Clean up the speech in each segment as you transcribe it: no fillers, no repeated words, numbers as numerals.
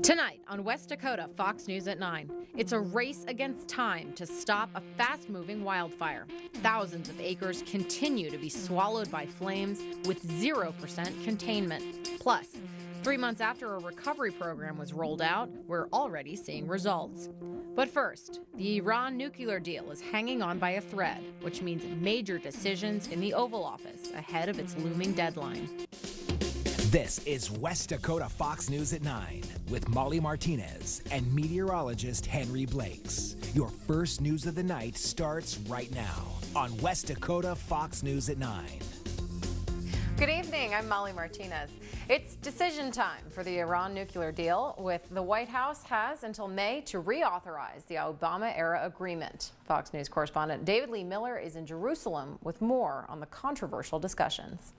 Tonight on West Dakota Fox News at 9, it's a race against time to stop a fast-moving wildfire. Thousands of acres continue to be swallowed by flames with 0% containment. Plus, 3 months after a recovery program was rolled out, we're already seeing results. But first, the Iran nuclear deal is hanging on by a thread, which means major decisions in the Oval Office ahead of its looming deadline. This is West Dakota Fox News at 9 with Molly Martinez and meteorologist Henry Blakes. Your first news of the night starts right now on West Dakota Fox News at 9. Good evening, I'm Molly Martinez. It's decision time for the Iran nuclear deal, with the White House has until May to reauthorize the Obama-era agreement. Fox News correspondent David Lee Miller is in Jerusalem with more on the controversial discussions.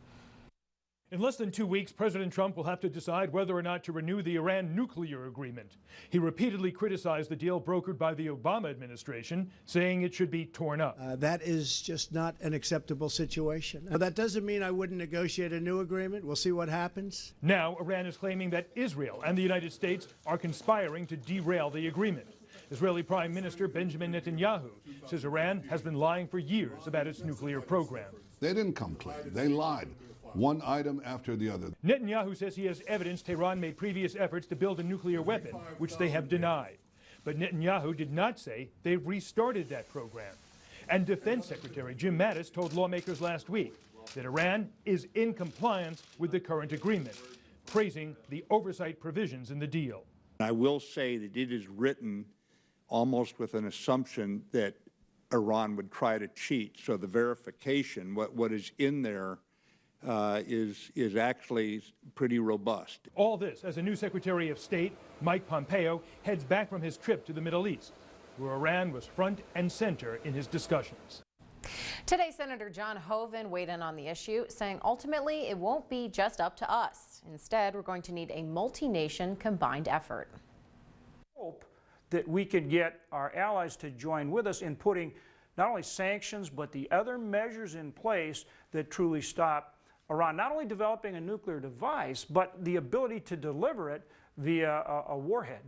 In less than 2 weeks, President Trump will have to decide whether or not to renew the Iran nuclear agreement. He repeatedly criticized the deal brokered by the Obama administration, saying it should be torn up. That is just not an acceptable situation. That doesn't mean I wouldn't negotiate a new agreement. We'll see what happens. Now, Iran is claiming that Israel and the United States are conspiring to derail the agreement. Israeli Prime Minister Benjamin Netanyahu says Iran has been lying for years about its nuclear program. They didn't come clean. They lied. One item after the other. Netanyahu says he has evidence Tehran made previous efforts to build a nuclear weapon, which they have denied. But Netanyahu did not say they've restarted that program. And Defense Secretary Jim Mattis told lawmakers last week that Iran is in compliance with the current agreement, praising the oversight provisions in the deal. I will say that it is written almost with an assumption that Iran would try to cheat. So the verification, what is in there, is actually pretty robust. All this as a new Secretary of State, Mike Pompeo, heads back from his trip to the Middle East, where Iran was front and center in his discussions. Today, Senator John Hoeven weighed in on the issue, saying ultimately it won't be just up to us. Instead, we're going to need a multi-nation combined effort. Hope that we could get our allies to join with us in putting not only sanctions, but the other measures in place that truly stop Iran not only developing a nuclear device, but the ability to deliver it via a warhead.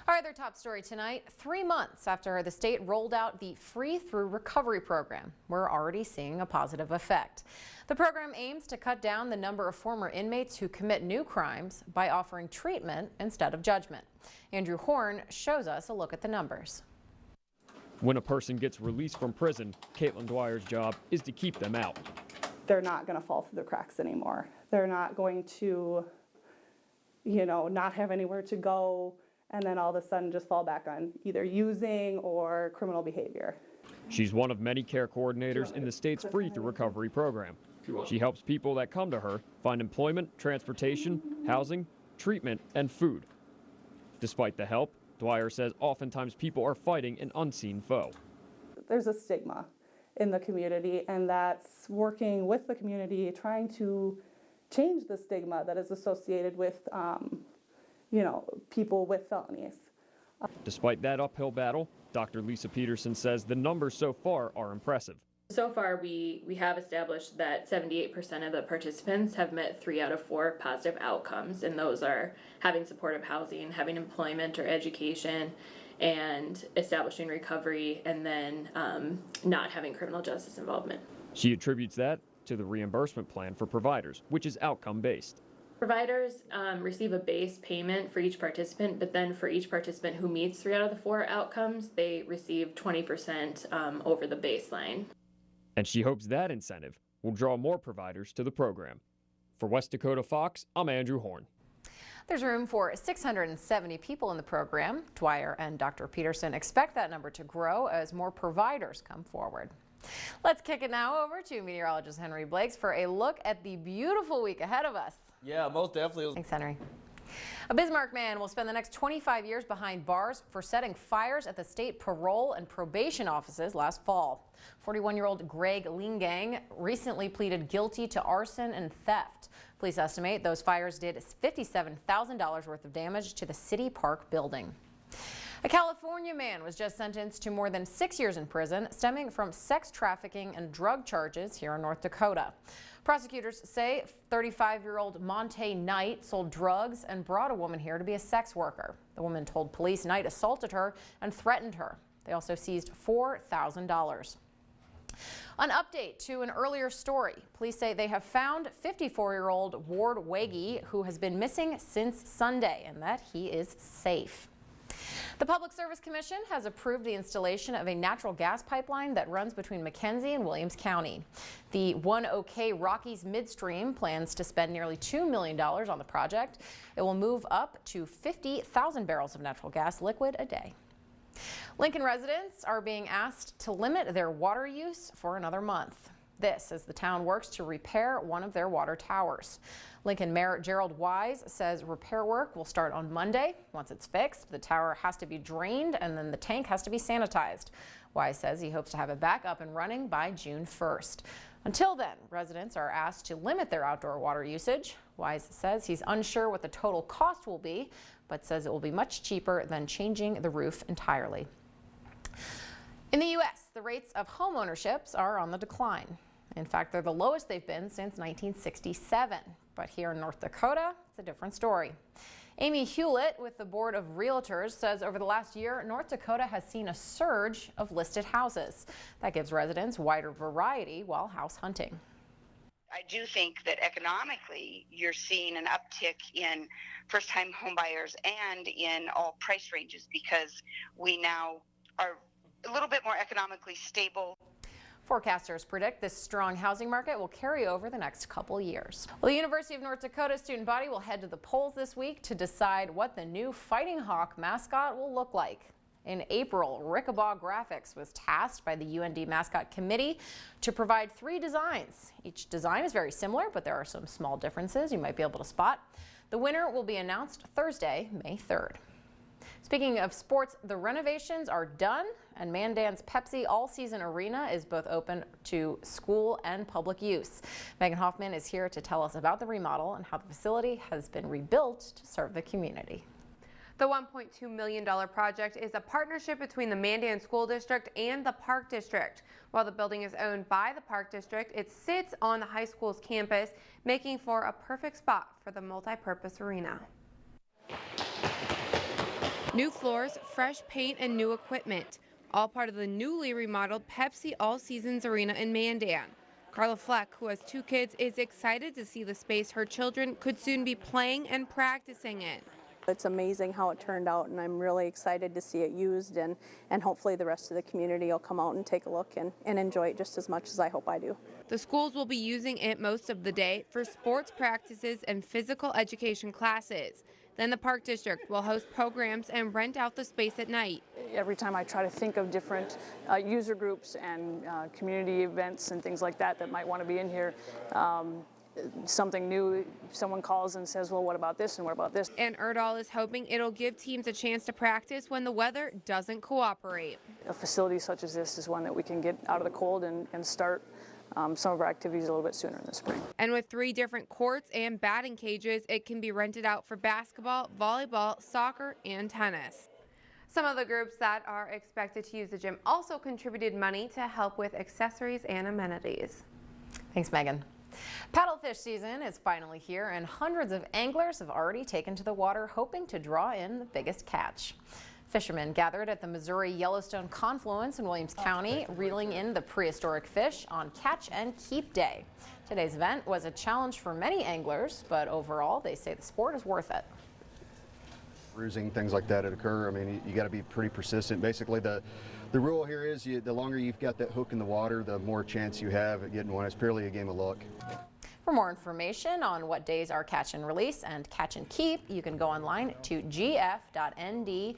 Our other top story tonight, 3 months after the state rolled out the Free Through Recovery program, we're already seeing a positive effect. The program aims to cut down the number of former inmates who commit new crimes by offering treatment instead of judgment. Andrew Horn shows us a look at the numbers. When a person gets released from prison, Caitlin Dwyer's job is to keep them out. They're not going to fall through the cracks anymore. They're not going to, not have anywhere to go and then all of a sudden just fall back on either using or criminal behavior. She's one of many care coordinators in the state's Free Through Recovery program. She helps people that come to her find employment, transportation, housing, treatment, and food. Despite the help, Dwyer says oftentimes people are fighting an unseen foe. There's a stigma in the community, and that's working with the community, trying to change the stigma that is associated with, people with felonies. Despite that uphill battle, Dr. Lisa Peterson says the numbers so far are impressive. So far, we have established that 78% of the participants have met 3 out of 4 positive outcomes, and those are having supportive housing, having employment or education, and establishing recovery, and then not having criminal justice involvement. She attributes that to the reimbursement plan for providers, which is outcome-based. Providers receive a base payment for each participant, but then for each participant who meets 3 out of the 4 outcomes, they receive 20% over the baseline. And she hopes that incentive will draw more providers to the program. For West Dakota Fox, I'm Andrew Horn. There's room for 670 people in the program. Dwyer and Dr. Peterson expect that number to grow as more providers come forward. Let's kick it now over to meteorologist Henry Blakes for a look at the beautiful week ahead of us. Yeah, most definitely. Thanks, Henry. A Bismarck man will spend the next 25 years behind bars for setting fires at the state parole and probation offices last fall. 41-year-old Greg Lingang recently pleaded guilty to arson and theft. Police estimate those fires did $57,000 worth of damage to the City Park building. A California man was just sentenced to more than 6 years in prison stemming from sex trafficking and drug charges here in North Dakota. Prosecutors say 35-year-old Monte Knight sold drugs and brought a woman here to be a sex worker. The woman told police Knight assaulted her and threatened her. They also seized $4,000. An update to an earlier story. Police say they have found 54-year-old Ward Wege, who has been missing since Sunday, and that he is safe. The Public Service Commission has approved the installation of a natural gas pipeline that runs between McKenzie and Williams County. The One OK Rockies Midstream plans to spend nearly $2 million on the project. It will move up to 50,000 barrels of natural gas liquid a day. Lincoln residents are being asked to limit their water use for another month. This as the town works to repair one of their water towers. Lincoln Mayor Gerald Wise says repair work will start on Monday. Once it's fixed, the tower has to be drained and then the tank has to be sanitized. Wise says he hopes to have it back up and running by June 1st. Until then, residents are asked to limit their outdoor water usage. Wise says he's unsure what the total cost will be, but says it will be much cheaper than changing the roof entirely. In the U.S., the rates of home ownerships are on the decline. In fact, they're the lowest they've been since 1967. But here in North Dakota, it's a different story. Amy Hewlett with the Board of Realtors says over the last year, North Dakota has seen a surge of listed houses. That gives residents wider variety while house hunting. I do think that economically, you're seeing an uptick in first-time home buyers and in all price ranges because we now are a little bit more economically stable. Forecasters predict this strong housing market will carry over the next couple years. Well, the University of North Dakota student body will head to the polls this week to decide what the new Fighting Hawk mascot will look like. In April, Rickabaugh Graphics was tasked by the UND mascot committee to provide 3 designs. Each design is very similar, but there are some small differences you might be able to spot. The winner will be announced Thursday, May 3rd. Speaking of sports, the renovations are done, and Mandan's Pepsi All-Season Arena is both open to school and public use. Megan Hoffman is here to tell us about the remodel and how the facility has been rebuilt to serve the community. The $1.2 million project is a partnership between the Mandan School District and the Park District. While the building is owned by the Park District, it sits on the high school's campus, making for a perfect spot for the multi-purpose arena. New floors, fresh paint, and new equipment, all part of the newly remodeled Pepsi All Seasons Arena in Mandan. Carla Fleck, who has 2 kids, is excited to see the space her children could soon be playing and practicing in. It's amazing how it turned out, and I'm really excited to see it used, and hopefully the rest of the community will come out and take a look and enjoy it just as much as I hope I do. The schools will be using it most of the day for sports practices and physical education classes. Then the Park District will host programs and rent out the space at night. Every time I try to think of different user groups and community events and things like that that might want to be in here, something new, someone calls and says, well, what about this and what about this? And Erdahl is hoping it'll give teams a chance to practice when the weather doesn't cooperate. A facility such as this is one that we can get out of the cold and start some of our activities a little bit sooner in the spring. And with 3 different courts and batting cages, it can be rented out for basketball, volleyball, soccer, and tennis. Some of the groups that are expected to use the gym also contributed money to help with accessories and amenities. Thanks, Megan. Paddlefish season is finally here, and hundreds of anglers have already taken to the water hoping to draw in the biggest catch. Fishermen gathered at the Missouri-Yellowstone confluence in Williams County, reeling in the prehistoric fish on Catch and Keep Day. Today's event was a challenge for many anglers, but overall they say the sport is worth it. Bruising, things like that occur. I mean, you got to be pretty persistent. Basically, the rule here is the longer you've got that hook in the water, the more chance you have at getting one. It's purely a game of luck. For more information on what days are catch and release and catch and keep, you can go online to gf.nd.gov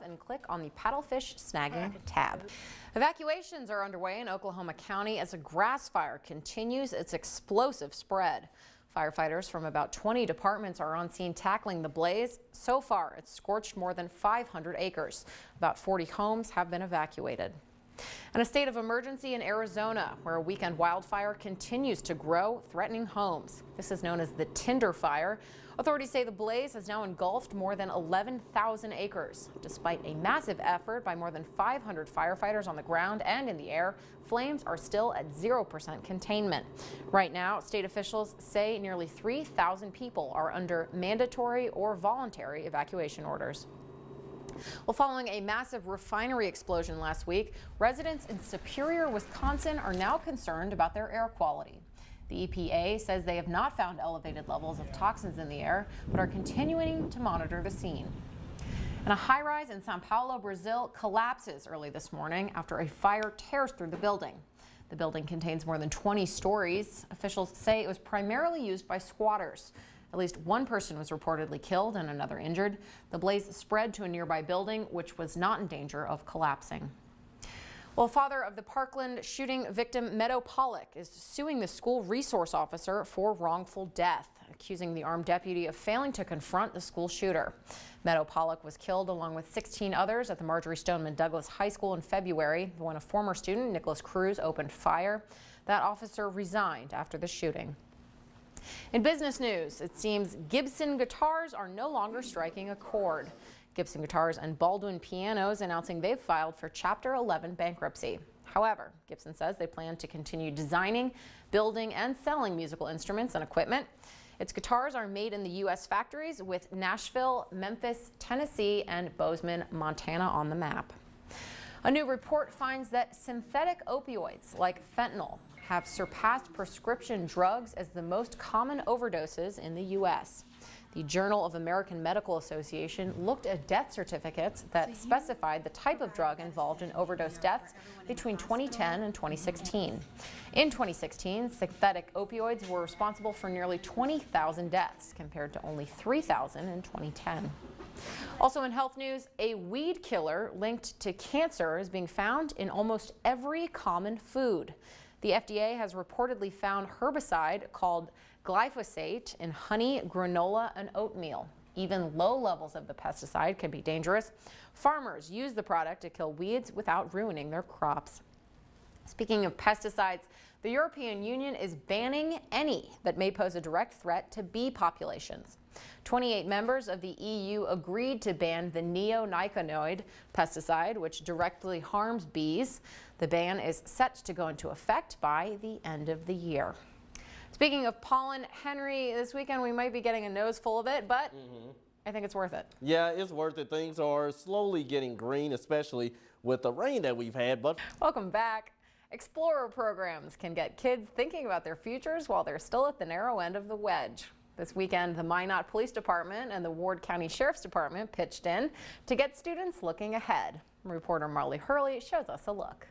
and click on the paddlefish snagging tab. Evacuations are underway in Oklahoma County as a grass fire continues its explosive spread. Firefighters from about 20 departments are on scene tackling the blaze. So far, it's scorched more than 500 acres. About 40 homes have been evacuated. And a state of emergency in Arizona, where a weekend wildfire continues to grow, threatening homes. This is known as the Tinder Fire. Authorities say the blaze has now engulfed more than 11,000 acres. Despite a massive effort by more than 500 firefighters on the ground and in the air, flames are still at 0% containment. Right now, state officials say nearly 3,000 people are under mandatory or voluntary evacuation orders. Well, following a massive refinery explosion last week, residents in Superior, Wisconsin are now concerned about their air quality. The EPA says they have not found elevated levels of toxins in the air, but are continuing to monitor the scene. And a high-rise in São Paulo, Brazil, collapses early this morning after a fire tears through the building. The building contains more than 20 stories. Officials say it was primarily used by squatters. At least one person was reportedly killed and another injured. The blaze spread to a nearby building, which was not in danger of collapsing. Well, father of the Parkland shooting victim, Meadow Pollock, is suing the school resource officer for wrongful death, accusing the armed deputy of failing to confront the school shooter. Meadow Pollock was killed along with 16 others at the Marjorie Stoneman Douglas High School in February when a former student, Nicholas Cruz, opened fire. That officer resigned after the shooting. In business news, it seems Gibson guitars are no longer striking a chord. Gibson Guitars and Baldwin Pianos announcing they've filed for Chapter 11 bankruptcy. However, Gibson says they plan to continue designing, building, and selling musical instruments and equipment. Its guitars are made in the U.S. factories, with Nashville, Memphis, Tennessee, and Bozeman, Montana on the map. A new report finds that synthetic opioids like fentanyl have surpassed prescription drugs as the most common overdoses in the U.S. The Journal of American Medical Association looked at death certificates that specified the type of drug involved in overdose deaths between 2010 and 2016. In 2016, synthetic opioids were responsible for nearly 20,000 deaths, compared to only 3,000 in 2010. Also in health news, a weed killer linked to cancer is being found in almost every common food. The FDA has reportedly found herbicide called glyphosate in honey, granola, and oatmeal. Even low levels of the pesticide can be dangerous. Farmers use the product to kill weeds without ruining their crops. Speaking of pesticides, the European Union is banning any that may pose a direct threat to bee populations. 28 members of the EU agreed to ban the neonicotinoid pesticide, which directly harms bees. The ban is set to go into effect by the end of the year. Speaking of pollen, Henry, this weekend we might be getting a nose full of it, but I think it's worth it. Yeah, it's worth it. Things are slowly getting green, especially with the rain that we've had. But welcome back. Explorer programs can get kids thinking about their futures while they're still at the narrow end of the wedge. This weekend, the Minot Police Department and the Ward County Sheriff's Department pitched in to get students looking ahead. Reporter Marley Hurley shows us a look.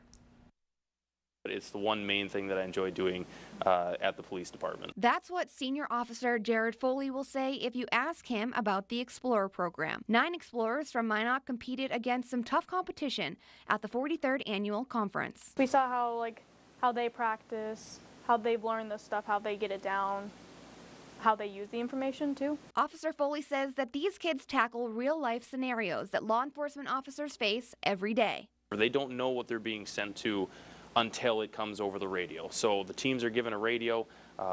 It's the one main thing that I enjoy doing at the police department. That's what Senior Officer Jared Foley will say if you ask him about the Explorer program. 9 explorers from Minot competed against some tough competition at the 43rd Annual Conference. We saw how they practice, how they've learned this stuff, how they get it down, how they use the information too. Officer Foley says that these kids tackle real-life scenarios that law enforcement officers face every day. They don't know what they're being sent to until it comes over the radio. So the teams are given a radio,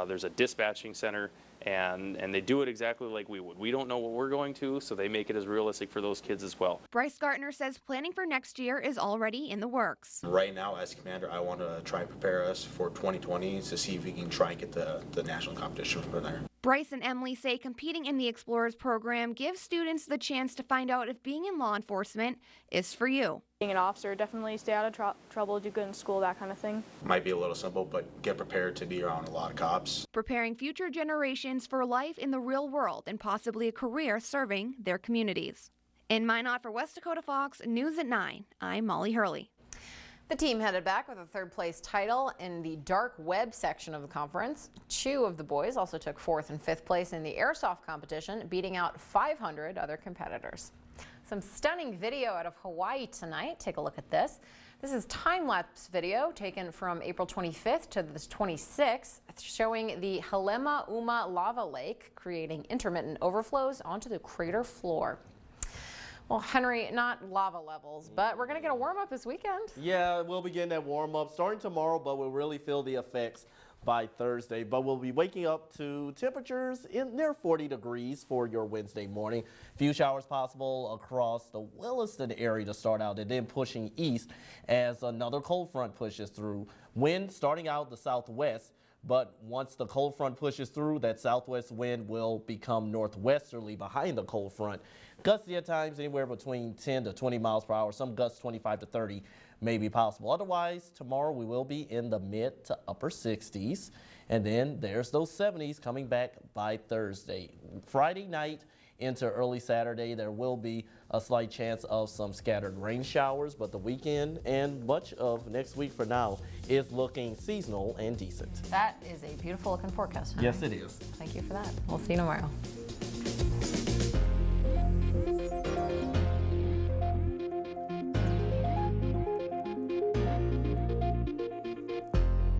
there's a dispatching center, and they do it exactly like we would. We don't know what we're going to, so they make it as realistic for those kids as well. Bryce Gartner says planning for next year is already in the works. Right now, as commander, I want to try and prepare us for 2020 to see if we can try and get the national competition from there. Bryce and Emily say competing in the Explorers program gives students the chance to find out if being in law enforcement is for you. Being an officer, definitely stay out of trouble, do good in school, that kind of thing. Might be a little simple, but get prepared to be around a lot of cops. Preparing future generations for life in the real world and possibly a career serving their communities. In Minot for West Dakota Fox, News at 9, I'm Molly Hurley. The team headed back with a third-place title in the dark web section of the conference. 2 of the boys also took 4th and 5th place in the airsoft competition, beating out 500 other competitors. Some stunning video out of Hawaii tonight. Take a look at this. This is time-lapse video taken from April 25th to the 26th, showing the Halemauma lava lake creating intermittent overflows onto the crater floor. Well, Henry, not lava levels, but we're going to get a warm-up this weekend. Yeah, we'll be getting that warm-up starting tomorrow, but we'll really feel the effects by Thursday. But we'll be waking up to temperatures in near 40 degrees for your Wednesday morning. Few showers possible across the Williston area to start out, and then pushing east as another cold front pushes through. Wind starting out the southwest, but once the cold front pushes through, that southwest wind will become northwesterly behind the cold front. Gusty at times anywhere between 10 to 20 miles per hour. Some gusts 25 to 30 may be possible. Otherwise, tomorrow we will be in the mid to upper 60s. And then there's those 70s coming back by Thursday. Friday night into early Saturday, there will be a slight chance of some scattered rain showers, but the weekend and much of next week for now is looking seasonal and decent. That is a beautiful looking forecast, Henry. Yes, it is. Thank you for that. We'll see you tomorrow.